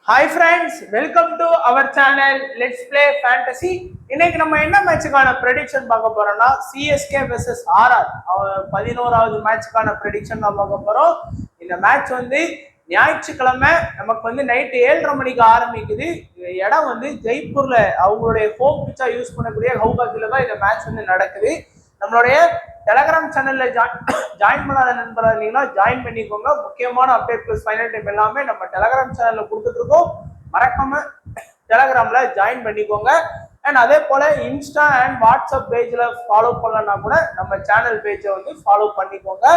Hi friends, welcome to our channel let's play fantasy. இன்னைக்கு நம்ம என்ன மேட்சுக்கான ப்ரெடிக்ஷன் பார்க்க போறோம்னா சிஎஸ்கே வெர்சஸ் ஆர்ஆர் 11வது மேட்சுக்கான ப்ரெடிக்ஷன் தான் பார்க்க போறோம். இந்த மேட்ச் வந்து ஞாயிற்றுக்கிழமை நமக்கு வந்து நைட்டு 7:30 மணிக்கு ஆரம்பிக்குது. இடம் வந்து ஜெய்ப்பூர்ல அவங்களுடைய ஹோம் பிச்சா யூஸ் பண்ணக்கூடிய ஹவுகாத்தில தான் இந்த மேட்ச் வந்து நடக்குது. நம்மளுடைய டெலகிராம் சேனல்ல ஜாயின் பண்ணாத நண்பராக இருந்தீங்கன்னா ஜாயின் பண்ணிக்கோங்க. முக்கியமான அப்டேட் பிளஸ் ஃபைனல் டைம் எல்லாமே நம்ம டெலகிராம் சேனல்ல கொடுத்துட்டு இருக்கோம். மறக்காம டெலகிராம்ல ஜாயின் பண்ணிக்கோங்க. அண்ட் அதே போல இன்ஸ்டா அண்ட் வாட்ஸ்அப் பேஜ்ல ஃபாலோ பண்ணலன்னா கூட நம்ம சேனல் பேஜை வந்து ஃபாலோ பண்ணிக்கோங்க.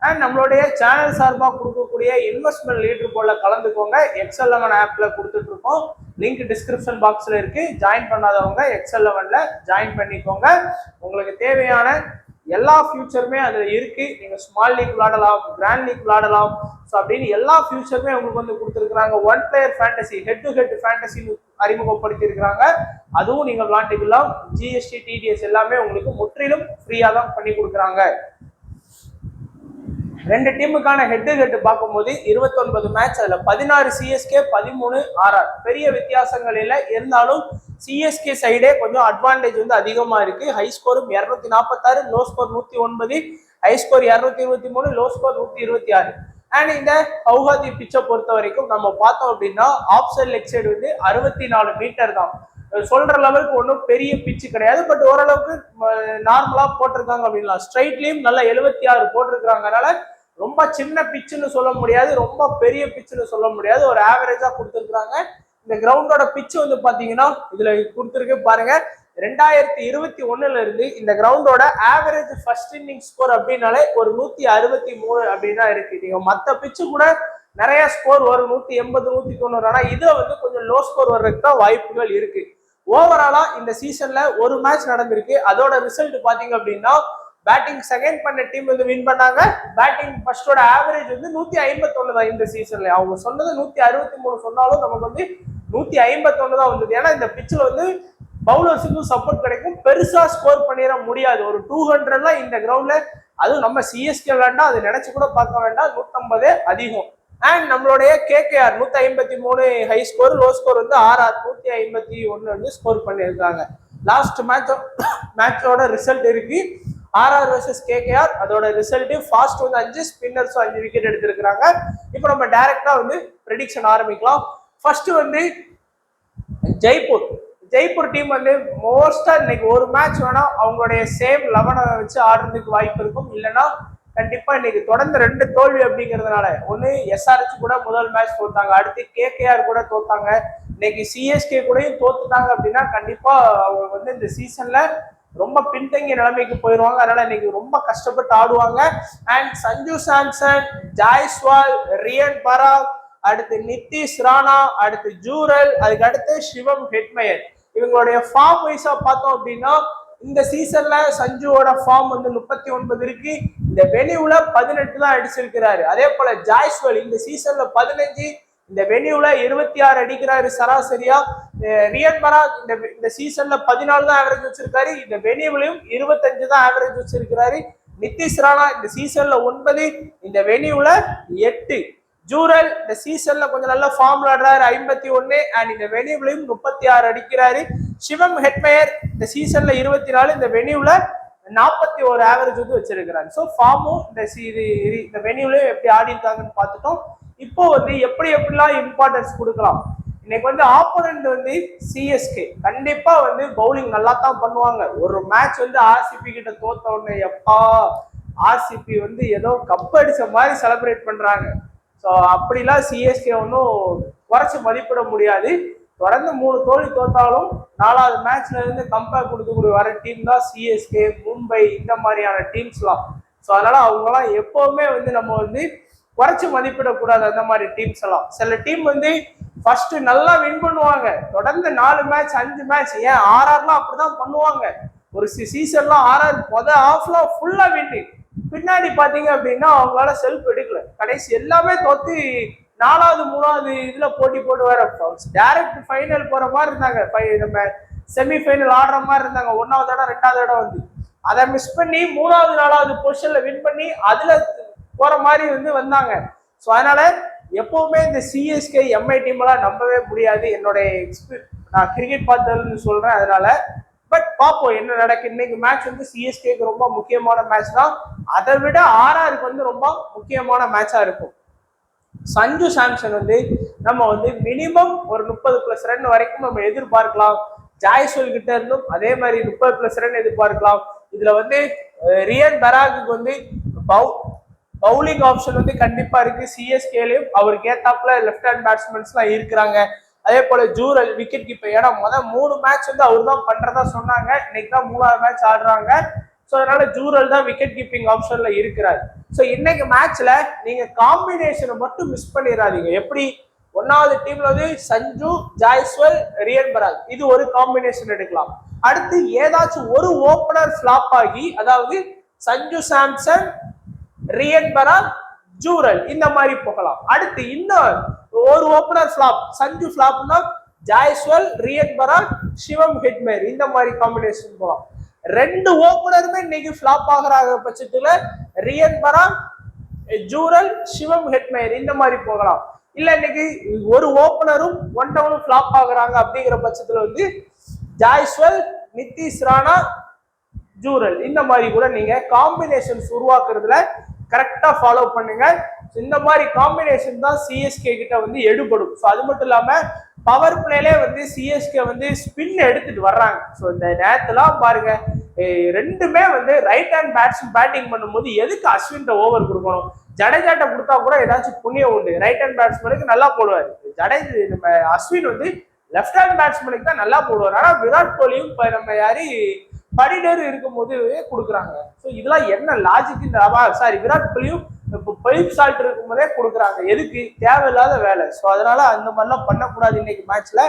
அண்ட் நம்மளுடைய சேனல் சார்பாக கொடுக்கக்கூடிய இன்வெஸ்ட்மெண்ட் லீடர் போல கலந்துக்கோங்க. XL11 ஆப்ல கொடுத்துட்டு இருக்கோம். லிங்க் டிஸ்கிரிப்ஷன் பாக்ஸ்ல இருக்கு. ஜாயின் பண்ணாதவங்க XL11ல ஜாயின் பண்ணிக்கோங்க. உங்களுக்கு தேவையான எல்லா ஃபியூச்சருமே அதுல இருக்கு. நீங்க ஸ்மால் லீக் விளையாடலாம், கிராண்ட் லீக் விளையாடலாம். ஸோ அப்படின்னு எல்லா ஃபியூச்சருமே உங்களுக்கு வந்து கொடுத்துருக்காங்க. One player fantasy, head to head ஃபேண்டசின்னு அறிமுகப்படுத்தி இருக்கிறாங்க. அதுவும் நீங்க விளையாண்டுக்கலாம். GST TDS எல்லாமே உங்களுக்கு முற்றிலும் ஃப்ரீயா தான் பண்ணி கொடுக்குறாங்க. ரெண்டு டீமுக்கான ஹெட் டு ஹெட் பார்க்கும்போது 29 மேட்ச், அதுல 16 CSK 13 RR. பெரிய வித்தியாசங்கள் இல்லை. இருந்தாலும் சிஎஸ்கே சைடே கொஞ்சம் அட்வான்டேஜ் வந்து அதிகமா இருக்கு. ஹை ஸ்கோரும் 246, low score 109, high score 223, low score 126. And இந்த ஹவுகாத்தி பிச்சை பொறுத்த வரைக்கும் நம்ம பார்த்தோம் அப்படின்னா ஆஃப் சைட் லெக் சைடு வந்து 64 மீட்டர் தான். சொல்ற லெவலுக்கு ஒன்றும் பெரிய பிச்சு கிடையாது. பட் ஓரளவுக்கு நார்மலா போட்டிருக்காங்க அப்படின்னா ஸ்ட்ரைட்லயும் நல்லா 76 போட்டிருக்காங்க. அதனால ரொம்ப சின்ன பிச்சுன்னு சொல்ல முடியாது, ரொம்ப பெரிய பிச்சுன்னு சொல்ல முடியாது. ஒரு ஆவரேஜா கொடுத்துருக்காங்க. இந்த கிரவுண்டோட பிச்சு வந்து பாத்தீங்கன்னா இதுல கொடுத்துருக்கு பாருங்க. 2021 இருந்து இந்த கிரவுண்டோட ஆவரேஜ் ஃபர்ஸ்ட் இன்னிங் ஸ்கோர் அப்படின்னாலே ஒரு 163 அப்படின்னா இருக்கு. நீங்க மத்த பிச்சு கூட நிறைய ஸ்கோர் வரும், 180 190. ஆனா இதுல வந்து கொஞ்சம் லோ ஸ்கோர் வர்றதுக்கு தான் வாய்ப்புகள் இருக்கு. ஓவராலா இந்த சீசன்ல ஒரு மேட்ச் நடந்திருக்கு. அதோட ரிசல்ட் பாத்தீங்க அப்படின்னா பேட்டிங் செகண்ட் பண்ண டீம் வந்து வின் பண்ணாங்க. பேட்டிங் ஃபர்ஸ்டோட ஆவரேஜ் வந்து 151 தான் இந்த சீசன்ல. அவங்க சொன்னது 163 சொன்னாலும் நமக்கு வந்து 151 தான் வந்தது. ஏன்னா இந்த பிச்சில் வந்து பவுலர்ஸுக்கும் சப்போர்ட் கிடைக்கும். பெருசா ஸ்கோர் பண்ணிட முடியாது. ஒரு 200 இந்த கிரவுண்ட்ல, அதுவும் நம்ம சிஎஸ்கே விளையாண்டா அது நினைச்சு கூட பார்க்க வேண்டாம். 150 அதிகம். அண்ட் நம்மளுடைய KKR 153 high score, low score வந்து RR 151 வந்து ஸ்கோர் பண்ணியிருக்காங்க. லாஸ்ட் மேட்சோட ரிசல்ட் இருக்கு. RR versus KKR. அதோட ரிசல்ட் ஃபாஸ்ட் வந்து 5, ஸ்பின்னர்ஸ் 5 விக்கெட் எடுத்திருக்கிறாங்க. இப்போ நம்ம டைரக்டா வந்து ப்ரெடிக்ஷன் ஆரம்பிக்கலாம். ஃபர்ஸ்ட் வந்து ஜெய்ப்பூர் டீம் வந்து மோஸ்டா இன்னைக்கு ஒரு மேட்ச் வேணா அவங்களுடைய சேம் 11 வச்சு ஆடுறதுக்கு வாய்ப்பு இருக்கும். இல்லைன்னா கண்டிப்பா இன்னைக்கு தொடர்ந்து 2 தோல்வி அப்படிங்கிறதுனால, ஒன்னு SRH கூட முதல் மேட்ச் தோத்தாங்க, அடுத்து KKR கூட தோத்தாங்க, இன்னைக்கு CSK கூடயும் தோத்துட்டாங்க அப்படின்னா கண்டிப்பா அவங்க வந்து இந்த சீசன்ல ரொம்ப பின்தங்கிய நிலைமைக்கு போயிடுவாங்க. அதனால இன்னைக்கு ரொம்ப கஷ்டப்பட்டு ஆடுவாங்க. அண்ட் சஞ்சு சாம்சன், ஜாய்ஸ்வால், ரியன் பராக், அடுத்து நிதிஷ் ராணா, அடுத்து ஜூரல், அதுக்கு அடுத்து சிவம் ஹெட்மயர். இவங்களுடைய ஃபார்ம் வைஸா பார்த்தோம் அப்படின்னா இந்த சீசன்ல சஞ்சுவோட ஃபார்ம் வந்து 39 இருக்கு. இந்த வெனியூல 18 தான் அடிச்சிருக்கிறாரு. அதே போல ஜாய்ஸ்வால் இந்த சீசன்ல 15, இந்த வெனியூல 26 அடிக்கிறாரு சராசரியா. ரியன் பராக் இந்த சீசன்ல 14 தான் ஆவரேஜ் வச்சிருக்காரு. இந்த வெனியூலையும் 25 தான் ஆவரேஜ் வச்சிருக்கிறாரு. நிதிஷ் ராணா இந்த சீசன்ல 9, இந்த வெனியூல 8. ஜூரல் இந்த சீசன்ல கொஞ்சம் நல்ல ஃபார்ம் ஆடுறாரு, 51, அண்ட் இந்த வெனியூலையும் 36 அடிக்கிறாரு. சிவம் ஹெட்மயர் இந்த சீசன்ல 24, இந்த வெனியூல 41 ஆவரேஜ் வந்து வச்சிருக்கிறாரு. ஸோ ஃபார்மும் இந்த வெனியூலையும் எப்படி ஆடி இருக்காங்கன்னு பார்த்துட்டோம். இப்போ வந்து எப்படிலாம் இம்பார்ட்டன்ஸ் கொடுக்கலாம். இன்னைக்கு வந்து ஆப்போனன்ட் வந்து சிஎஸ்கே கண்டிப்பா வந்து பவுலிங் நல்லா தான் பண்ணுவாங்க. ஒரு மேட்ச் வந்து RCB கிட்ட தோத்த உடனே எப்பா RCB வந்து ஏதோ கப் அடிச்ச மாதிரி செலிப்ரேட் பண்றாங்க. ஸோ அப்படிலாம் சிஎஸ்கே ஒன்றும் குறைச்சி மதிப்பிட முடியாது. தொடர்ந்து 3 தோல்வி தோத்தாலும் 4வது மேட்ச்ல இருந்து கம்பேர் கொடுக்கக்கூடிய வர டீம் தான் சிஎஸ்கே, மும்பை, இந்த மாதிரியான டீம்ஸ்லாம். ஸோ அதனால அவங்கலாம் எப்பவுமே வந்து நம்ம வந்து குறைச்சி மதிப்பிடக்கூடாது. அந்த மாதிரி டீம்ஸ் எல்லாம் சில டீம் வந்து ஃபர்ஸ்ட் நல்லா வின் பண்ணுவாங்க, தொடர்ந்து 4 மேட்ச் 5 மேட்ச், ஏன் RRலாம் அப்படிதான் பண்ணுவாங்க. ஒரு சீசன்லாம் RR ஆஃப்லாம் ஃபுல்லா வின்னு, பின்னாடி பாத்தீங்க அப்படின்னா அவங்களால செல்ஃப் எடுக்கல, கடைசி எல்லாமே தோத்து 4வது 3வது இதுல போட்டி போட்டு வர டைரக்ட் ஃபைனல் போற மாதிரி இருந்தாங்க. நம்ம செமிஃபைனல் ஆடுற மாதிரி இருந்தாங்க. 1வது இடம் 2வது இடம் வந்து அதை மிஸ் பண்ணி 3வது 4வது பொசிஷன்ல வின் பண்ணி அதுல போற மாதிரி வந்து வந்தாங்க. ஸோ அதனால எப்பவுமே இந்த சிஎஸ்கே எம்ஐ டீம் எல்லாம் நம்பவே முடியாது. என்னுடைய நான் கிரிக்கெட் பார்த்ததுன்னு சொல்றேன். அதனால பட் பார்ப்போம் என்ன நடக்கு. இன்னைக்கு மேட்ச் வந்து சிஎஸ்கேக்கு ரொம்ப முக்கியமான மேட்ச் தான். அதை விட ஆர்ஆருக்கு வந்து ரொம்ப முக்கியமான மேட்சா இருக்கும். சஞ்சு சாம்சன் வந்து நம்ம வந்து மினிமம் ஒரு 30+ ரன் வரைக்கும் நம்ம எதிர்பார்க்கலாம். ஜாய்ஸ்வல் கிட்ட இருந்தும் அதே மாதிரி 30+ ரன் எதிர்பார்க்கலாம். இதுல வந்து ரியன் பராக்கு வந்து பவுலிங் ஆப்ஷன் வந்து கண்டிப்பா இருக்கு. சிஎஸ்கேலயும் அவருக்கு ஏத்தாப்புல லெஃப்ட் ஹேண்ட் பேட்ஸ்மேன்ஸ் எல்லாம் இருக்கிறாங்க. அதே போல ஜூரல் விக்கெட் கீப்பர். ஏன்னா 3 மேட்ச் வந்து அவர் தான் பண்றதா சொன்னாங்க. இன்னைக்கு தான் 3வது மேட்ச் ஆடுறாங்க. ஸோ அதனால ஜூரல் தான் விக்கெட் கீப்பிங் ஆப்ஷன்ல இருக்கிறார். ஸோ இன்னைக்கு மேட்ச்ல நீங்க காம்பினேஷனை மட்டும் மிஸ் பண்ணிடாதீங்க. எப்படி 1வது டீம்ல வந்து சஞ்சு, ஜாய்ஸ்வல், ரியன் பராக் இது ஒரு காம்பினேஷன் எடுக்கலாம். அடுத்து ஏதாச்சும் ஒரு ஓபனர் ஃபிளாப் ஆகி, அதாவது சஞ்சு சாம்சன், ரியன் பராக், ஜூரல் இந்த மாதிரி போகலாம். அடுத்து இன்னும் ஒரு ஓபனர் ஃபிளாப், சஞ்சு ஃபிளாப்னா ஜாய்ஸ்வல், ரியன் பராக், சிவம் ஹெட்மேர் இந்த மாதிரி காம்பினேஷன் போகலாம். 2 ஓபனருமே இன்னைக்கு ஃபிளாப் ஆகிற பட்சத்துல ரியன் பராக், ஜூரல், சிவம் ஹெட்மேர் இந்த மாதிரி போகலாம். இல்ல இன்னைக்கு ஒரு ஓபனரும் 1 டவுனும் ஃபிளாப் ஆகுறாங்க அப்படிங்கிற பட்சத்துல வந்து ஜாய்ஸ்வல், நிதிஷ் ராணா, ஜூரல் இந்த மாதிரி கூட நீங்க காம்பினேஷன்ஸ் உருவாக்குறதுல கரெக்டா ஃபாலோ பண்ணுங்க. இந்த மாதிரி காம்பினேஷன் தான் சிஎஸ்கே கிட்ட வந்து எடுபடும். ஸோ அது மட்டும் இல்லாம பவர் பிளேல வந்து சிஎஸ்கே வந்து ஸ்பின் எடுத்துட்டு வர்றாங்க. ஸோ இந்த நேரத்துலாம் பாருங்க, ரெண்டுமே வந்து ரைட் ஹேண்ட் பேட்டிங் பண்ணும்போது எதுக்கு அஸ்வின் ஓவர் கொடுக்கணும்? ஜடேஜாட்ட கொடுத்தா கூட ஏதாச்சும் புண்ணியம் உண்டு. ரைட் ஹேண்ட் பேட்ஸ்மேனுக்கு நல்லா போடுவார். நம்ம அஸ்வின் வந்து லெஃப்ட் ஹேண்ட் பேட்ஸ்மேனுக்கு தான் நல்லா போடுவார். ஆனா விராட் கோலியும் இப்ப நம்ம யாரு படிடர் இருக்கும் போது கொடுக்குறாங்க. ஸோ இதெல்லாம் என்ன லாஜிக்? சாரி, விராட் கோலியும் இப்போ பைப் சால்ட் இருக்கும் போதே கொடுக்குறாங்க. எதுக்கு? தேவையில்லாத வேலை. ஸோ அதனால அந்த மாதிரிலாம் பண்ணக்கூடாது இன்னைக்கு மேட்ச்ல.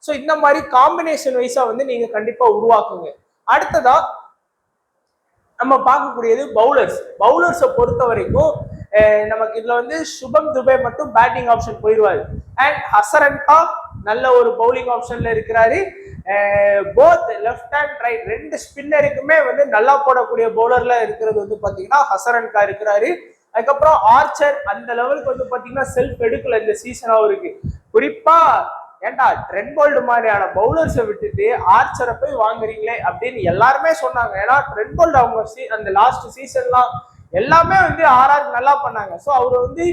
ஸோ இந்த மாதிரி காம்பினேஷன் வைஸா வந்து நீங்க கண்டிப்பா உருவாக்குங்க. அடுத்ததா நம்ம பார்க்கக்கூடியது பவுலர்ஸை பொறுத்த வரைக்கும் நமக்கு இதுல வந்து சுபம் துபே மட்டும் பேட்டிங் ஆப்ஷன் போயிடுவாரு. அண்ட் ஹசரன் கான் நல்ல ஒரு பவுலிங் ஆப்ஷன்ல இருக்கிறாரு. போத் லெஃப்ட் அண்ட் ரைட் 2 ஸ்பின்னருக்குமே வந்து நல்லா போடக்கூடிய பவுலர்ல இருக்கிறது வந்து பாத்தீங்கன்னா ஹசரன் கான் இருக்கிறாரு. அதுக்கப்புறம் ஆர்ச்சர் அந்த லெவலுக்கு வந்து பாத்தீங்கன்னா செல்ஃப் எடுக்கல இந்த சீசன் அவருக்கு. குறிப்பா ஏன்டா ட்ரெண்ட் போல்ட் மாதிரியான பவுலர்ஸை விட்டுட்டு ஆர்ச்சரை போய் வாங்குறீங்களே அப்படின்னு எல்லாருமே சொன்னாங்க. ஏன்னா ட்ரெண்ட் போல்ட் அவங்க அந்த லாஸ்ட் சீசன்லாம் எல்லாமே வந்து ஆர்ஆருக்கு நல்லா பண்ணாங்க. ஸோ அவர் வந்து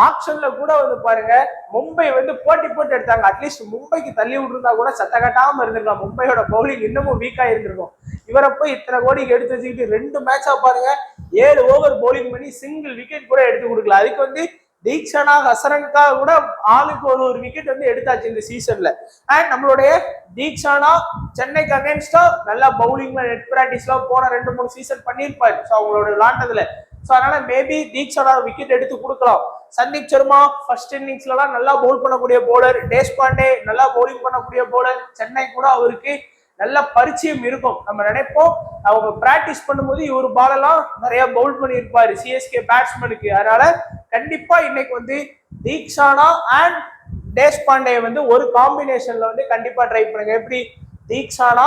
ஆப்ஷன்ல கூட வந்து பாருங்க, மும்பை வந்து போட்டு எடுத்தாங்க. அட்லீஸ்ட் மும்பைக்கு தள்ளி விட்டுருந்தா கூட சத்த கட்டாம இருந்திருக்கலாம். மும்பையோட பவுலிங் இன்னமும் வீக்கா இருந்திருக்கும். இவரை போய் இத்தனை கோடிக்கு எடுத்து வச்சுக்கிட்டு 2 மேட்சா பாருங்க 7 ஓவர் பவுலிங் பண்ணி சிங்கிள் விக்கெட் கூட எடுத்து கொடுக்கல. அதுக்கு வந்து தீக்ஷனா, ஹசரங்கா கூட ஆளுக்கு ஒரு விக்கெட் வந்து எடுத்தாச்சு இந்த சீசன்ல. அண்ட் நம்மளுடைய தீக்ஷனா சென்னைக்கு அகைன்ஸ்டா நல்லா பவுலிங்ல நெட் பிராக்டிஸ்லாம் போன 2-3 சீசன் பண்ணியிருப்பாரு. ஸோ அவங்களோட விளாண்டதுல. ஸோ அதனால மேபி தீக்ஷனா விக்கெட் எடுத்து கொடுக்கலாம். சந்தீப் சர்மா ஃபர்ஸ்ட் இன்னிங்ஸ்லாம் நல்லா பவுல் பண்ணக்கூடிய பவுலர். தேஷ்பாண்டே நல்லா பவுலிங் பண்ணக்கூடிய பவுலர். சென்னை கூட அவருக்கு நல்ல பரிச்சயம் இருக்கும். நம்ம நினைப்போம் அவங்க பிராக்டிஸ் பண்ணும்போது இவர் பாலெல்லாம் நிறைய பவுல் பண்ணியிருப்பாரு சிஎஸ்கே பேட்ஸ்மேனுக்கு. அதனால கண்டிப்பா இன்னைக்கு வந்து தீக்ஷானா அண்ட் தேஷ்பாண்டே வந்து ஒரு காம்பினேஷன்ல வந்து கண்டிப்பா ட்ரை பண்ணுங்க. எப்படி? தீக்ஷானா,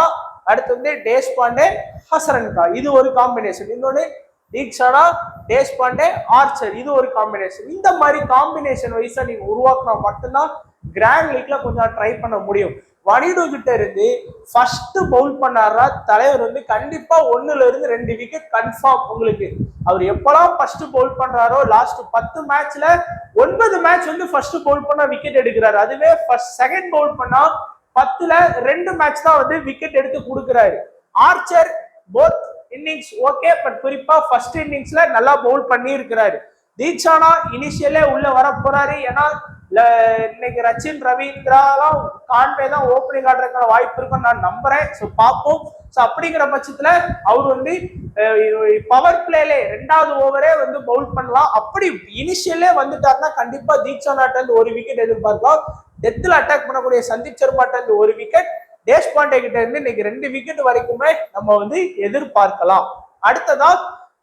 அடுத்து வந்து தேஷ்பாண்டே, ஹசரன் கான் இது ஒரு காம்பினேஷன். இன்னொன்னு தீக்ஷானா, தேஷ்பாண்டே, ஆர்ச்சர் இது ஒரு காம்பினேஷன். இந்த மாதிரி காம்பினேஷன் வைஸா நீங்க உருவாக்கினா மட்டும்தான் கிராண்ட் லீக்ல கொஞ்சம் ட்ரை பண்ண முடியும். வனிடு கிட்ட இருந்து ஃபர்ஸ்ட் பவுல் பண்ணாரா தலைவர் வந்து கண்டிப்பா 1-2 விக்கெட் கன்ஃபார்ம் உங்களுக்கு. அவர் எப்பெல்லாம் ஃபர்ஸ்ட் பவுல் பண்றாரோ லாஸ்ட் 10 மேட்ச்ல 9 மேட்ச் வந்து ஃபர்ஸ்ட் பவுல் பண்ணா விக்கெட் எடுக்கிறாரு. அதுவே செகண்ட் பவுல் பண்ணா 10ல 2 மேட்ச் தான் வந்து விக்கெட் எடுத்து கொடுக்குறாரு. Archer both innings okay, but குறிப்பா ஃபர்ஸ்ட் இன்னிங்ஸ்ல நல்லா பவுல் பண்ணி இருக்கிறாரு. தீக்ஷானா இனிஷியலே உள்ள வர போறாரு. ஏன்னா இன்னைக்கு ரச்சின் ரவீந்திராலாம் கான்வே தான் ஓப்பனிங் ஆடுறதுக்கான வாய்ப்பு இருக்குன்னு நான் நம்புறேன். ஸோ பார்ப்போம். ஸோ அப்படிங்கிற பட்சத்துல அவர் வந்து பவர் பிளேல 2வது ஓவரே வந்து பவுல் பண்ணலாம். அப்படி இனிஷியலே வந்துட்டாருன்னா கண்டிப்பா தீக்ஷானாட்ட இருந்து ஒரு விக்கெட் எதிர்பார்க்கலாம். டெத்தில் அட்டாக் பண்ணக்கூடிய சந்தீப் சர்மாட்ட இருந்து ஒரு விக்கெட், தேஷ்பாண்டே கிட்ட இருந்து இன்னைக்கு 2 விக்கெட் வரைக்குமே நம்ம வந்து எதிர்பார்க்கலாம். அடுத்ததா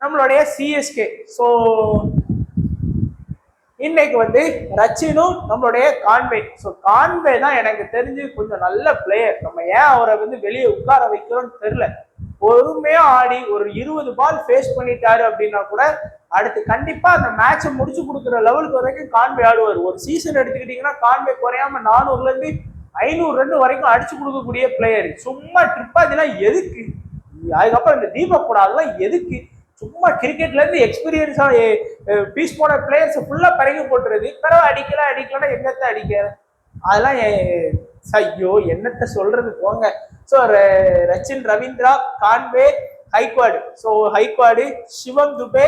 நம்மளுடைய சிஎஸ்கே. ஸோ இன்னைக்கு வந்து ரச்சினும் நம்மளுடைய கான்வே. ஸோ கான்வே தான் எனக்கு தெரிஞ்சு கொஞ்சம் நல்ல பிளேயர். நம்ம ஏன் அவரை வந்து வெளியே உட்கார வைக்கிறோம்னு தெரியல. பொறுமையா ஆடி ஒரு 20 பால் ஃபேஸ் பண்ணிட்டாரு அப்படின்னா கூட அடுத்து கண்டிப்பா அந்த மேட்சை முடிச்சு கொடுக்குற லெவலுக்கு வரைக்கும் கான்வே ஆடுவார். ஒரு சீசன் எடுத்துக்கிட்டீங்கன்னா கான்வே குறையாம 400ல இருந்து 500 ரன் வரைக்கும் அடிச்சு கொடுக்கக்கூடிய பிளேயர். சும்மா ட்ரிப்பா இதெல்லாம் எதுக்கு? அதுக்கப்புறம் இந்த தீபக் கூட அதெல்லாம் எதுக்கு? சும்மா கிரிக்கெட்ல இருந்து எக்ஸ்பீரியன்ஸா பீஸ் போன பிளேயர்ஸ் ஃபுல்லா பறங்கி போட்டுறது. பிறகு அடிக்கலன்னா எங்கத்த அடிக்க? அதெல்லாம் ஐயோ என்னத்த சொல்றது போங்க. So Rachin Ravindra, Conway, Gaikwad. So Gaikwad, Shivam Dube,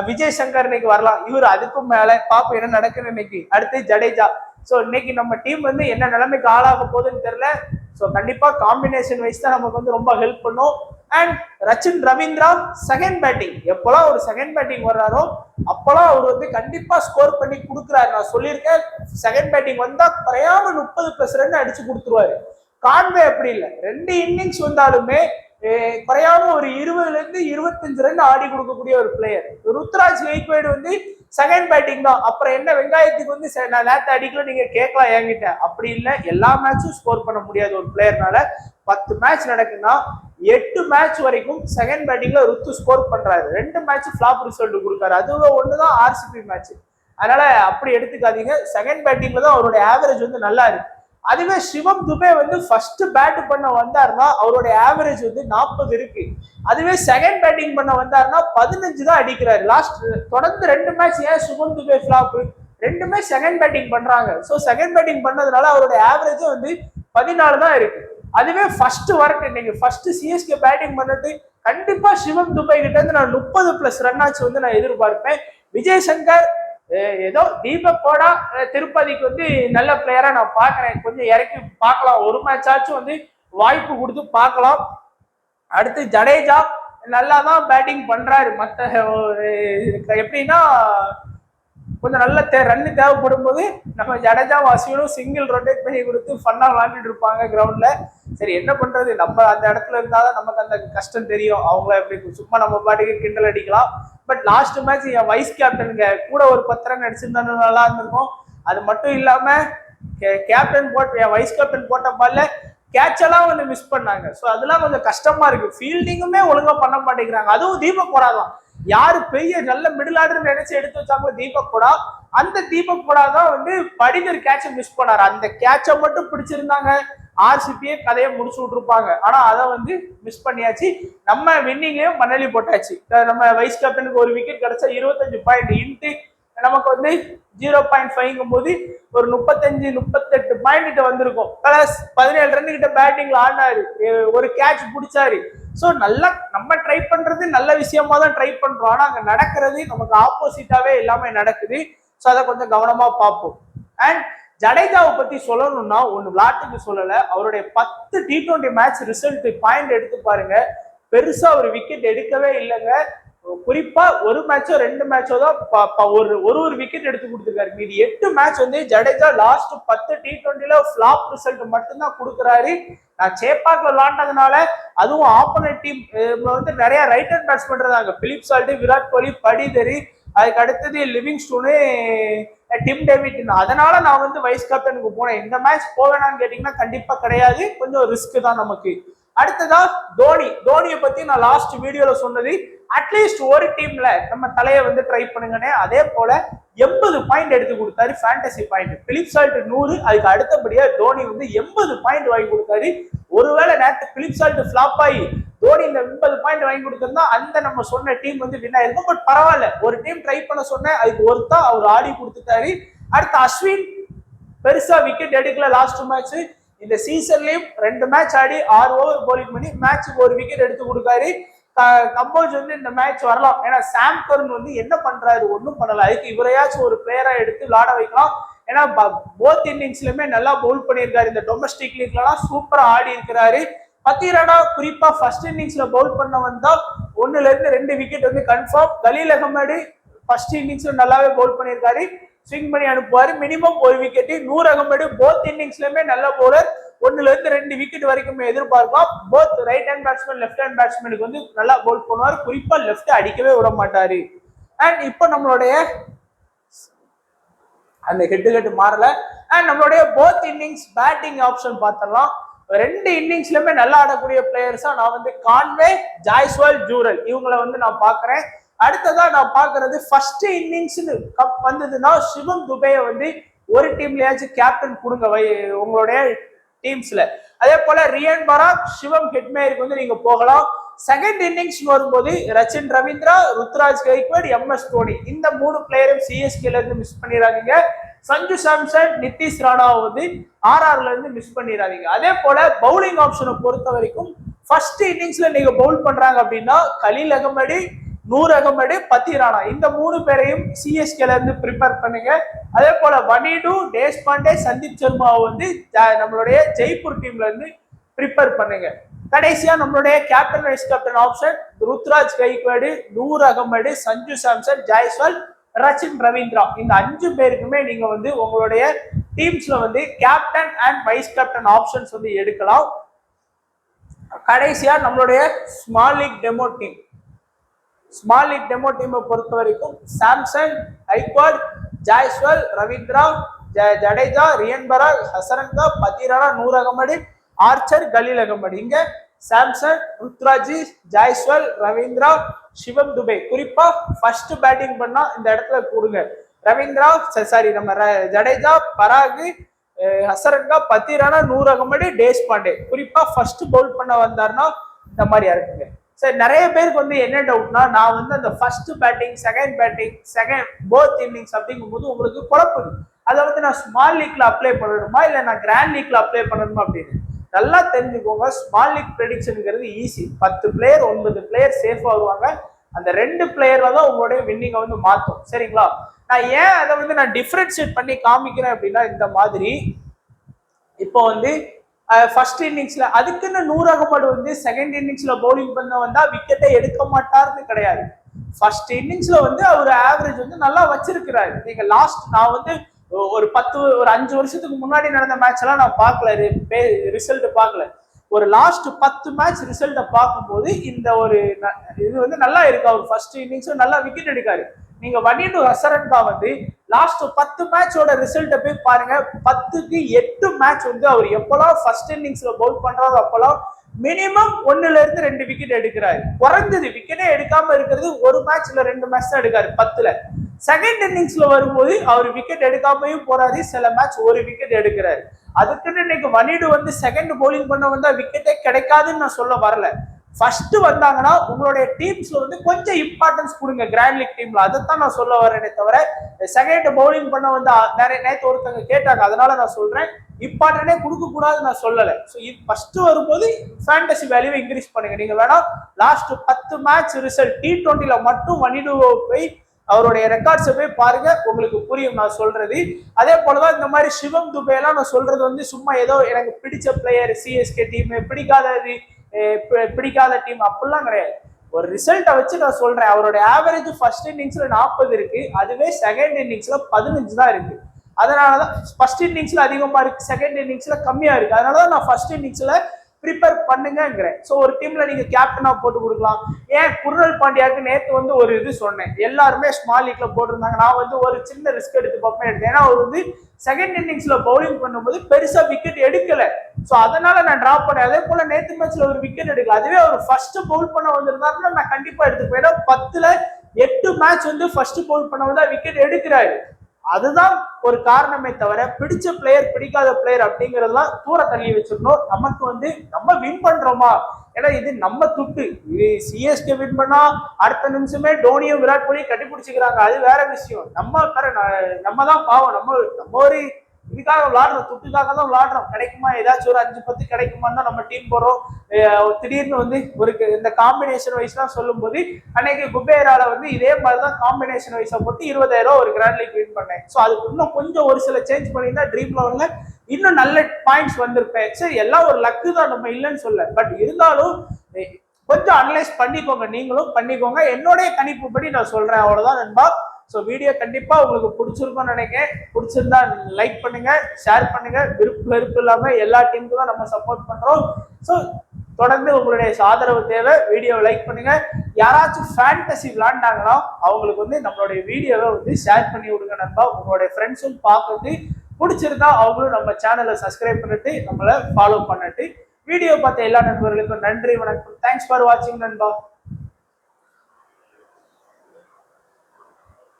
Vijay Shankar இன்னைக்கு வரலாம். இவர் அதுக்கும் மேல பாப்போம் என்ன நடக்குன்னு இன்னைக்கு. அடுத்து ஜடேஜா. ஸோ இன்னைக்கு நம்ம டீம் வந்து என்ன நிலைமைக்கு ஆளாக போகுதுன்னு தெரியல. ஸோ கண்டிப்பா காம்பினேஷன் வைஸ் தான் நமக்கு வந்து ரொம்ப ஹெல்ப் பண்ணும். And Rachin Ravindra second batting, எப்பெல்லாம் ஒரு செகண்ட் பேட்டிங் வர்றாரோ அப்பெல்லாம் அவர் வந்து கண்டிப்பா ஸ்கோர் பண்ணி கொடுக்குறாரு. நான் சொல்லியிருக்கேன் செகண்ட் பேட்டிங் வந்தா குறையாம 30+ ரன் அடிச்சு கொடுத்துருவாரு. கான்வே அப்படி இல்லை, 2 இன்னிங்ஸ் வந்தாலுமே குறையாம ஒரு 20ல இருந்து 25 ரன் ஆடி கொடுக்கக்கூடிய ஒரு பிளேயர். ருத்ராஜ் கெய்க்வாட் வந்து செகண்ட் பேட்டிங் தான். அப்புறம் என்ன வெங்காயத்துக்கு வந்து நான் நேரத்தை அடிக்கல நீங்க கேட்கலாம் என்கிட்ட. அப்படி இல்லை, எல்லா மேட்சும் ஸ்கோர் பண்ண முடியாது ஒரு பிளேயர்னால. 10 மேட்ச் நடக்குன்னா 8 மேட்ச் வரைக்கும் செகண்ட் பேட்டிங்ல ருத்து ஸ்கோர் பண்றாரு. 2 மேட்ச் ஃபிளாப் ரிசல்ட் கொடுக்காரு. அதுவும் ஒண்ணுதான் ஆர்சிபி மேட்ச். அதனால அப்படி எடுத்துக்காதீங்க. செகண்ட் பேட்டிங்ல தான் அவருடைய ஆவரேஜ் வந்து நல்லா இருக்கு. அதுவே சிவம் துபே வந்து ஃபர்ஸ்ட் பேட் பண்ண வந்தாருன்னா அவருடைய ஆவரேஜ் வந்து 40 இருக்கு. அதுவே செகண்ட் பேட்டிங் பண்ண வந்தாருன்னா 15 தான் அடிக்கிறாரு. லாஸ்ட் தொடர்ந்து 2 மேட்ச் ஏன் சிவம் துபே ஃபிளாப்? 2மே செகண்ட் பேட்டிங் பண்றாங்க. ஸோ செகண்ட் பேட்டிங் பண்ணதுனால அவருடைய ஆவரேஜும் வந்து 14 தான் இருக்கு. அதுவே ஃபர்ஸ்ட் ஒர்க் நீங்க ஃபர்ஸ்ட் சிஎஸ்கே பேட்டிங் பண்ணிட்டு கண்டிப்பா சிவம் துபே கிட்ட இருந்து நான் 30+ ரன் ஆச்சு வந்து நான் எதிர்பார்ப்பேன். விஜய் சங்கர் ஏதோ தீபக்கோட திருப்பதிக்கு வந்து நல்ல பிளேயரா நான் பாக்குறேன். கொஞ்சம் இறக்கி பார்க்கலாம், ஒரு மேட்ச் ஆச்சும் வந்து வாய்ப்பு கொடுத்து பார்க்கலாம். அடுத்து ஜடேஜா நல்லா தான் பேட்டிங் பண்றாரு. மற்ற எப்படின்னா கொஞ்சம் நல்ல ரன்னு தேவைப்படும் போது நம்ம ஜடேஜா அஸ்வினும் சிங்கிள் ரொட்டேட் பண்ணி கொடுத்து ஃபன்னா விளாண்டுட்டு இருப்பாங்க கிரவுண்ட்ல. சரி என்ன பண்றது, நம்ம அந்த இடத்துல இருந்தாதான் நமக்கு அந்த கஷ்டம் தெரியும். அவங்கள எப்படி சும்மா நம்ம பாட்டுக்கு கிண்டல் அடிக்கலாம். பட் லாஸ்ட் மேட்ச் என் வைஸ் கேப்டனுங்க கூட ஒரு 10 ரன் அடிச்சிருந்தாலும் நல்லா இருந்திருக்கும். அது மட்டும் இல்லாம கேப்டன் என் வைஸ் கேப்டன் போட்ட பால்ல கேட்ச் எல்லாம் வந்து மிஸ் பண்ணாங்க. ஸோ அதெல்லாம் கொஞ்சம் கஷ்டமா இருக்கு. ஃபீல்டிங்குமே ஒழுங்கா பண்ண மாட்டேங்கிறாங்க. அதுவும் தீபக் போடாதான் யாரு பெரிய நல்ல மிடில் ஆர்டர் நினைச்சு எடுத்து வச்சாங்களோ தீபக் போடா, அந்த தீபக் போடா தான் வந்து படிகர் கேட்சை மிஸ் பண்ணாரு. அந்த கேட்சை மட்டும் பிடிச்சிருந்தாங்க ஆர்சிபியே கதையை முடிச்சு விட்டுருப்பாங்க. ஆனா அதை வந்து மிஸ் பண்ணியாச்சு. நம்ம வின்னிங்கையும் மணலி போட்டாச்சு. நம்ம வைஸ் கேப்டனுக்கு ஒரு விக்கெட் கிடைச்சா 25 பாயிண்ட் இன்ட்டு நமக்கு வந்து 0.5ங்கும் போது ஒரு 35-38 பாயிண்ட் வந்திருக்கும். பிளஸ் 17 ரன் கிட்ட பேட்டிங்ல ஆடினாரு, ஒரு கேட்ச் பிடிச்சாரு. ஸோ நல்லா நம்ம ட்ரை பண்றது நல்ல விஷயமா தான் ட்ரை பண்றோம். ஆனா அங்க நடக்கிறது நமக்கு ஆப்போசிட்டாவே எல்லாமே நடக்குது. ஸோ அதை கொஞ்சம் கவனமா பார்ப்போம். அண்ட் ஜடேஜாவை பத்தி சொல்லணும்னா ஒன்னு விளாட்டுக்கு சொல்லல, அவருடைய 10 T20 மேட்ச் ரிசல்ட் பாயிண்ட் எடுத்து பாருங்க. பெருசா ஒரு விக்கெட் எடுக்கவே இல்லைங்க. குறிப்பா ஒரு மேட்சோ 2 மேட்சோ தான் ஒரு விக்கெட் எடுத்து கொடுத்துருக்காரு. மீதி 8 மேட்ச் வந்து ஜடேஜா லாஸ்ட் 10 T20ல ஃபிளாப் ரிசல்ட் மட்டும்தான் கொடுக்குறாரு. நான் சேப்பாக்ல விளாண்டதுனால அதுவும் ஆப்போனன்ட் டீம் வந்து நிறைய ரைட் ஹேண்ட் பேட்ஸ்மேன் இருந்தாங்க. பிலிப் சால்ட், விராட் கோலி, படிதரி, அதுக்கு அடுத்தது லிவிங்ஸ்டோனு, டிம் டேவிட். அதனால நான் வந்து வைஸ் கேப்டனுக்கு போனேன். இந்த மேட்ச் போவேனான்னு கேட்டீங்கன்னா கண்டிப்பா கிடையாது, கொஞ்சம் ரிஸ்க் தான் நமக்கு. அடுத்ததா தோனியை பத்தி நான் லாஸ்ட் வீடியோல சொன்னது, அட்லீஸ்ட் ஒரு டீம்ல நம்ம தலையை வந்து ட்ரை பண்ணுங்கன்னு. அதே போல 80 பாயிண்ட் எடுத்து கொடுத்தாரு ஃபேண்டசி பாயிண்ட். பிலிப் சால்ட் 100, அதுக்கு அடுத்தபடியா தோனி வந்து 80 பாயிண்ட் வாங்கி கொடுத்தாரு. ஒருவேளை நேற்று பிலிப் சால்ட் ஃபிளாப் ஆகி தோனி இந்த 80 பாயிண்ட் வாங்கி கொடுத்திருந்தா அந்த நம்ம சொன்ன டீம் வந்து வின் ஆயிருக்கும். பட் பரவாயில்ல, ஒரு டீம் ட்ரை பண்ண சொன்னேன், அதுக்கு ஒருத்தா அவர் ஆடி கொடுத்துட்டாரு. அடுத்து அஸ்வின் பெருசா விக்கெட் எடுக்கல லாஸ்ட் மேட்ச். இந்த சீசன்லயும் 2 மேட்ச் ஆடி 6 ஓவர் போலிங் பண்ணி மேட்சுக்கு ஒரு விக்கெட் எடுத்து கொடுக்காரு. கம்போஸ் வந்து இந்த மேட்ச் வரலாம். ஏன்னா சாம் கர்ன் வந்து என்ன பண்றாரு, ஒன்றும் பண்ணல. அதுக்கு இவரையாச்சும் ஒரு பிளேயரா எடுத்து விளாட வைக்கலாம். ஏன்னா போத் இன்னிங்ஸ்லயுமே நல்லா பவுல் பண்ணியிருக்காரு. இந்த டொமஸ்டிக் லீக்லாம் சூப்பரா ஆடி இருக்கிறாரு. பத்திரடா குறிப்பா ஃபர்ஸ்ட் இன்னிங்ஸ்ல பவுல் பண்ண வந்தா 1ல இருந்து 2 விக்கெட் வந்து கன்ஃபார்ம். கலீல் அகமது ஃபர்ஸ்ட் இன்னிங்ஸ்ல நல்லாவே பவுல் பண்ணியிருக்காரு. ஸ்விங் பண்ணி அனுப்புவாரு, மினிமம் ஒரு விக்கெட். நூர் அகமது போத் இன்னிங்ஸ்லயுமே நல்ல பவுலர், 1ல இருந்து 2 விக்கெட் வரைக்குமே எதிர்பார்க்கலாம். Both right hand batsman left hand பேட்ஸ்மேனுக்கு வந்து நல்லா பவுல் பண்ணுவார். குறிப்பா லெஃப்ட் அடிக்கவே விட மாட்டாரு. அண்ட் இப்போ நம்மளுடைய அந்த ஹெட் மாறல. அண்ட் நம்மளுடைய போத் இன்னிங்ஸ் பேட்டிங் ஆப்ஷன் பார்த்தலாம். 2 இன்னிங்ஸ்லயுமே நல்லா ஆடக்கூடிய பிளேயர்ஸா நான் வந்து கான்வே, ஜாய்ஸ்வால், ஜூரல் இவங்களை வந்து நான் பாக்குறேன். அடுத்ததா நான் பாக்குறது ஃபர்ஸ்ட் இன்னிங்ஸ் கப் வந்ததுன்னா சிவம் துபேயை வந்து ஒரு டீம்லயாச்சும் கேப்டன் கொடுங்க உங்களுடைய டீம்ஸ்ல. அதே போல ரியன் பராக், சிவம் ஹெட்மேயருக்கு வந்து நீங்க போகலாம். செகண்ட் இன்னிங்ஸ் வரும்போது ரச்சின் ரவீந்திரா, ருத்ராஜ் கைக்வாட், எம்எஸ் தோனி இந்த 3 பிளேயரும் சிஎஸ்கேல இருந்து மிஸ் பண்ணிடாதீங்க. சஞ்சு சாம்சன், நிதிஷ் ராணாவை வந்து ஆர்ஆர்ல இருந்து மிஸ் பண்ணிடாதீங்க. அதே போல பவுலிங் ஆப்ஷனை பொறுத்த வரைக்கும் ஃபர்ஸ்ட் இன்னிங்ஸ்ல நீங்க பவுல் பண்றாங்க அப்படின்னா கலீல் அகமது, நூர் அகமது, பத்தி ராணா இந்த 3 பேரையும் சிஎஸ்கேல இருந்து ப்ரிப்பேர் பண்ணுங்க. அதே போல வனிடு, தேஷ்பாண்டே, சந்தீப் சர்மாவை வந்து நம்மளுடைய ஜெய்ப்பூர் டீம்ல இருந்து ப்ரிப்பேர் பண்ணுங்க. கடைசியா நம்மளுடைய captain vice captain option Ruturaj Gaikwad, Noor Ahmad, Sanju Samson, Jaiswal, Rachin Ravindra இந்த 5 பேருக்குமே நீங்க வந்து உங்களுடைய டீம்ஸ்ல வந்து captain and vice captain options வந்து எடுக்கலாம். கடைசியா நம்மளுடைய ஸ்மால் லீக் டெமோ டீம் பொறுத்த வரைக்கும் சாம்சன், ஐக்வாட், ஜாய்ஸ்வால், ரவீந்திரா, ஜடேஜா, ரியன் பராக், ஹசரங்கா, பத்திரானா, நூர் அகமது, ஆர்ச்சர், கலீல் அகமது. இங்க சாம்சன், ருத்ராஜி, ஜாய்ஸ்வால், ரவீந்திரா, சிவம் துபே. குறிப்பா ஃபர்ஸ்ட் பேட்டிங் பண்ணா இந்த இடத்துல கூடுங்க. ரவீந்திரா நம்ம ஜடேஜா, பராக், ஹசரங்கா, பத்திரானா, நூர் அகமது, தேஷ்பாண்டே குறிப்பா ஃபர்ஸ்ட் பவுல் பண்ண வந்தாருன்னா இந்த மாதிரி இருக்குங்க. சரி, நிறைய பேருக்கு வந்து என்ன டவுட்னா நான் வந்து அந்த first batting, second both innings அப்படிங்கும்போது உங்களுக்கு குழப்பம். அதை வந்து நான் ஸ்மால் லீக்ல அப்ளை பண்ணணுமா இல்ல நான் கிராண்ட் லீக்ல அப்ளை பண்ணணுமா அப்படின்னு நல்லா தெரிஞ்சுக்கோங்க. ஸ்மால் லீக் ப்ரெடிக்ஷனுங்கிறது ஈஸி. 10 பிளேயர் 9 பிளேயர் சேஃபா வருவாங்க. அந்த 2 பிளேயர்ல தான் உங்களுடைய வின்னிங்கை வந்து மாற்றும். சரிங்களா? நான் ஏன் அதை வந்து நான் டிஃபரன்ஷியேட் பண்ணி காமிக்கிறேன் அப்படின்னா இந்த மாதிரி இப்போ வந்து ஃபர்ஸ்ட் இன்னிங்ஸ்ல அதுக்குன்னு நூர் அகமது வந்து செகண்ட் இன்னிங்ஸ்ல பவுலிங் பண்ண வந்தா விக்கெட்டை எடுக்க மாட்டார்னு கிடையாது. ஃபர்ஸ்ட் இன்னிங்ஸ்ல வந்து அவர் ஆவரேஜ் வந்து நல்லா வச்சிருக்கிறாரு. நீங்க நான் வந்து ஒரு 5 வருஷத்துக்கு முன்னாடி நடந்த மேட்ச் எல்லாம் நான் பார்க்கல, ரிசல்ட் பார்க்கல. ஒரு லாஸ்ட் 10 மேட்ச் ரிசல்ட்டை பார்க்கும்போது இந்த ஒரு இது வந்து நல்லா இருக்கு. அவர் ஃபர்ஸ்ட் இன்னிங்ஸ்ல நல்லா விக்கெட் எடுக்காரு. நீங்க வனிடு ஹசரங்கா வந்து லாஸ்ட் 10 மேட்சோட ரிசல்ட்டை போய் பாருங்க. 10க்கு 8 மேட்ச் வந்து அவர் எப்பெல்லாம் ஃபர்ஸ்ட் இன்னிங்ஸ்ல பவுல் பண்றாரோ அப்பெல்லாம் மினிமம் 1ல இருந்து 2 விக்கெட் எடுக்கிறாரு. குறைஞ்சது விக்கெட்டே எடுக்காம இருக்கிறது ஒரு மேட்ச்ல 2 மேட்ச் தான் எடுக்காரு 10ல. செகண்ட் இன்னிங்ஸ்ல வரும்போது அவர் விக்கெட் எடுக்காமையும் போறாரு, சில மேட்ச் ஒரு விக்கெட் எடுக்கிறாரு. அதுக்குன்னு இன்னைக்கு வனிடு வந்து செகண்ட் பவுலிங் பண்ண வந்தா விக்கெட்டே கிடைக்காதுன்னு நான் சொல்ல வரல. ஃபர்ஸ்ட் வந்தாங்கன்னா உங்களுடைய டீம்ஸ்ல வந்து கொஞ்சம் இம்பார்ட்டன்ஸ் கொடுங்க கிராண்ட் லீக் டீம்ல. அதைத்தான் நான் சொல்ல வரேனே தவிர செகண்ட் பவுலிங் பண்ண வந்து நிறைய நேற்று ஒருத்தவங்க கேட்டாங்க, அதனால நான் சொல்றேன் இம்பார்ட்டன்டே கொடுக்க கூடாது நான் சொல்லலை. ஸோ இது ஃபர்ஸ்ட் வரும்போது ஃபேண்டசி வேல்யூவை இன்க்ரீஸ் பண்ணுங்க. நீங்க வேணா லாஸ்ட் 10 மேட்ச் ரிசல்ட் T20ல மட்டும் வனிடுவை போய் அவருடைய ரெக்கார்ட்ஸை போய் பாருங்க, உங்களுக்கு புரியும் நான் சொல்றது. அதே போலதான் இந்த மாதிரி சிவம் துபே எல்லாம் நான் சொல்றது வந்து சும்மா ஏதோ எனக்கு பிடிச்ச பிளேயர் சிஎஸ்கே டீம் பிடிக்காத டீம் அப்படிலாம் கிடையாது. ஒரு ரிசல்ட்டை வச்சு நான் சொல்றேன். அவருடைய ஆவரேஜ் ஃபர்ஸ்ட் இன்னிங்ஸ்ல 40 இருக்கு, அதுவே செகண்ட் இன்னிங்ஸ்ல 15 தான் இருக்கு. அதனாலதான் ஃபர்ஸ்ட் இன்னிங்ஸ்ல அதிகமா இருக்கு, செகண்ட் இன்னிங்ஸ்ல கம்மியா இருக்கு. அதனாலதான் நான் ஃபர்ஸ்ட் இன்னிங்ஸ்ல ப்ரிப்பேர் பண்ணுங்கிறேன். ஸோ ஒரு டீம்ல நீங்க கேப்டனா போட்டு கொடுக்கலாம். ஏன் குர்னல் பாண்டியாவுக்கு நேற்று வந்து ஒரு இது சொன்னேன், எல்லாருமே ஸ்மால் லீக்ல போட்டிருந்தாங்க. நான் வந்து ஒரு சின்ன ரிஸ்க் எடுத்து பார்ப்பேன் எடுத்தேன். ஏன்னா அவர் வந்து செகண்ட் இன்னிங்ஸ்ல பவுலிங் பண்ணும்போது பெருசா விக்கெட் எடுக்கல. ஸோ அதனால நான் டிராப் பண்ணேன். அதே போல நேற்று மேட்ச்ல ஒரு விக்கெட் எடுக்கல. அதுவே அவர் ஃபர்ஸ்ட் பவுல் பண்ண வந்திருந்தாருன்னா நான் கண்டிப்பா எடுத்துப்பேன். ஏன்னா 10ல 8 மேட்ச் வந்து ஃபர்ஸ்ட் பவுல் பண்ண வந்தா விக்கெட் எடுக்கிறாரு. அதுதான் ஒரு காரணமே தவிர பிடிச்ச பிளேயர் பிடிக்காத பிளேயர் அப்படிங்கறதெல்லாம் தூர தள்ளி வச்சிருக்கணும். நமக்கு வந்து நம்ம வின் பண்றோமா, ஏன்னா இது நம்ம துட்டு. இது சிஎஸ்கே வின் பண்ணா அடுத்த நிமிஷமே டோனியும் விராட் கோலியும் கட்டி பிடிச்சிக்கிறாங்க, அது வேற விஷயம். நம்ம தான் பாவம். நம்ம ஒரு இதுக்காக விளாடுறோம், துட்டுக்காக தான் விளாடுறோம். கிடைக்குமா ஏதாச்சும் ஒரு 5-10 கிடைக்குமான்னு தான் நம்ம டீம் போறோம். திடீர்னு வந்து ஒரு இந்த காம்பினேஷன் வைஸ்லாம் சொல்லும் போது அன்னைக்கு குபேரால வந்து இதே மாதிரிதான் காம்பினேஷன் வைஸா போட்டு 20,000 ஒரு கிராண்ட் லீக் வின் பண்ணேன். ஸோ அதுக்கு இன்னும் கொஞ்சம் ஒரு சில சேஞ்ச் பண்ணியிருந்தா ட்ரீம் லெவல்ல இன்னும் நல்ல பாயிண்ட்ஸ் வந்திருப்பேன். சரி, எல்லாம் ஒரு லக்கு தான், நம்ம இல்லைன்னு சொல்ல. பட் இருந்தாலும் கொஞ்சம் அனலைஸ் பண்ணிக்கோங்க, நீங்களும் பண்ணிக்கோங்க. என்னுடைய கணிப்புப்படி நான் சொல்றேன், அவ்வளவுதான் நண்பா. ஸோ வீடியோ கண்டிப்பா உங்களுக்கு பிடிச்சிருக்கும்னு நினைக்கிறேன். பிடிச்சிருந்தா லைக் பண்ணுங்க, ஷேர் பண்ணுங்க. வெறுப்பு இல்லாம எல்லா டீமுக்கும் தான் நம்ம சப்போர்ட் பண்றோம். ஸோ தொடர்ந்து உங்களுடைய ஆதரவு தேவை. வீடியோவை லைக் பண்ணுங்க. யாராச்சும் ஃபேண்டசி விளாண்டாங்கன்னா அவங்களுக்கு வந்து நம்மளுடைய வீடியோவை வந்து ஷேர் பண்ணி விடுங்க நண்பா. உங்களுடைய ஃப்ரெண்ட்ஸும் பார்க்கறது பிடிச்சிருந்தா அவங்களும் நம்ம சேனலை சப்ஸ்கிரைப் பண்ணிட்டு நம்மளை ஃபாலோ பண்ணிட்டு வீடியோ பார்த்த எல்லா நண்பர்களுக்கும் நன்றி, வணக்கம். தேங்க்ஸ் ஃபார் வாட்சிங் நண்பா.